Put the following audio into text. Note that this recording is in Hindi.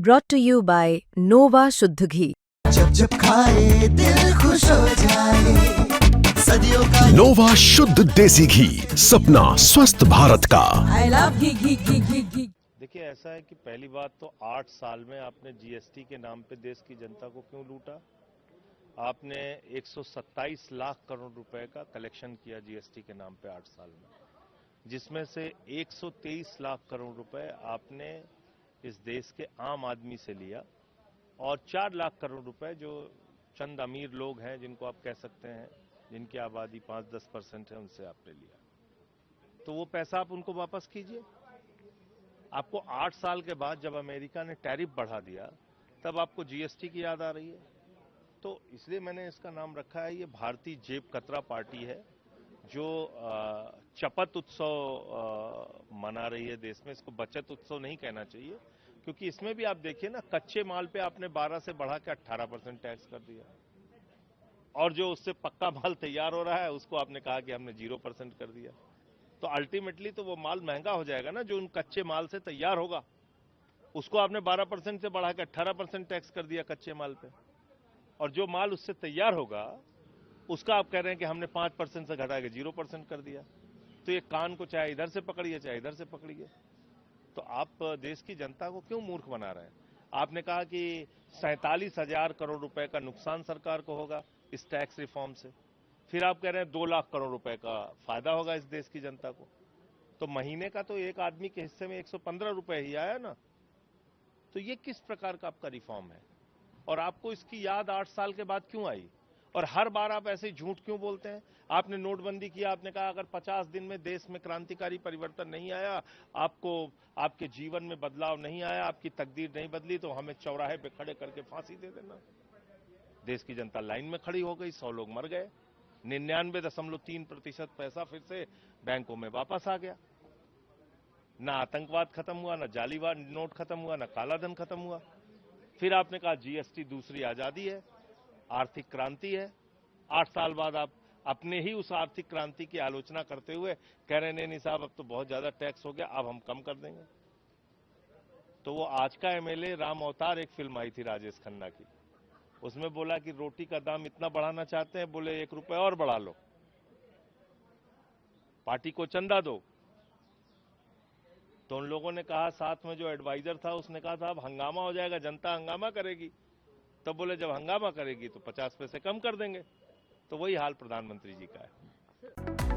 brought to you by Nova शुद्ध घी। जब जब खाए दिल खुश हो जाए, सदियों का नोवा शुद्ध देसी घी, सपना स्वस्थ भारत का। I love घी। देखिए, ऐसा है कि पहली बात तो 8 साल में आपने जीएसटी के नाम पे देश की जनता को क्यों लूटा? आपने 127 लाख करोड़ रुपए का कलेक्शन किया जीएसटी के नाम पे 8 साल में, जिसमें से 123 लाख करोड़ रुपए आपने इस देश के आम आदमी से लिया और 4 लाख करोड़ रुपए जो चंद अमीर लोग हैं, जिनको आप कह सकते हैं, जिनकी आबादी 5-10% है, उनसे आपने लिया। तो वो पैसा आप उनको वापस कीजिए। आपको 8 साल के बाद जब अमेरिका ने टैरिफ बढ़ा दिया, तब आपको जीएसटी की याद आ रही है। तो इसलिए मैंने इसका नाम रखा है, ये भारतीय जेब कतरा पार्टी है जो चपत उत्सव मना रही है देश में। इसको बचत उत्सव नहीं कहना चाहिए, क्योंकि इसमें भी आप देखिए ना, कच्चे माल पे आपने 12 से बढ़ा के 18% टैक्स कर दिया, और जो उससे पक्का माल तैयार हो रहा है उसको आपने कहा कि हमने 0% कर दिया। तो अल्टीमेटली तो वो माल महंगा हो जाएगा ना, जो उन कच्चे माल से तैयार होगा, उसको आपने 12% से बढ़ा के 18% टैक्स कर दिया कच्चे माल पे, और जो माल उससे तैयार होगा उसका आप कह रहे हैं कि हमने 5% से घटा के 0% कर दिया। तो ये कान को चाहे इधर से पकड़िए चाहे इधर से पकड़िए। तो आप देश की जनता को क्यों मूर्ख बना रहे हैं? आपने कहा कि 47,000 करोड़ रुपए का नुकसान सरकार को होगा इस टैक्स रिफॉर्म से, फिर आप कह रहे हैं 2 लाख करोड़ रुपए का फायदा होगा इस देश की जनता को। तो महीने का तो एक आदमी के हिस्से में 115 रुपए ही आया ना। तो ये किस प्रकार का आपका रिफॉर्म है? और आपको इसकी याद 8 साल के बाद क्यों आई? और हर बार आप ऐसे झूठ क्यों बोलते हैं? आपने नोटबंदी किया, आपने कहा अगर 50 दिन में देश में क्रांतिकारी परिवर्तन नहीं आया, आपको आपके जीवन में बदलाव नहीं आया, आपकी तकदीर नहीं बदली, तो हमें चौराहे पे खड़े करके फांसी दे देना। देश की जनता लाइन में खड़ी हो गई, 100 लोग मर गए, 99.3% पैसा फिर से बैंकों में वापस आ गया। ना आतंकवाद खत्म हुआ, ना जालीवाद नोट खत्म हुआ, ना काला धन खत्म हुआ। फिर आपने कहा जीएसटी दूसरी आजादी है, आर्थिक क्रांति है। 8 साल बाद आप अपने ही उस आर्थिक क्रांति की आलोचना करते हुए कह रहे हैं नहीं साहब, अब तो बहुत ज्यादा टैक्स हो गया, अब हम कम कर देंगे। तो वो आज का एमएलए राम अवतार, एक फिल्म आई थी राजेश खन्ना की, उसमें बोला कि रोटी का दाम इतना बढ़ाना चाहते हैं, बोले 1 रुपए और बढ़ा लो, पार्टी को चंदा दो। तो उन लोगों ने कहा, साथ में जो एडवाइजर था उसने कहा था अब हंगामा हो जाएगा, जनता हंगामा करेगी। तब बोले जब हंगामा करेगी तो 50 पैसे कम कर देंगे। तो वही हाल प्रधानमंत्री जी का है।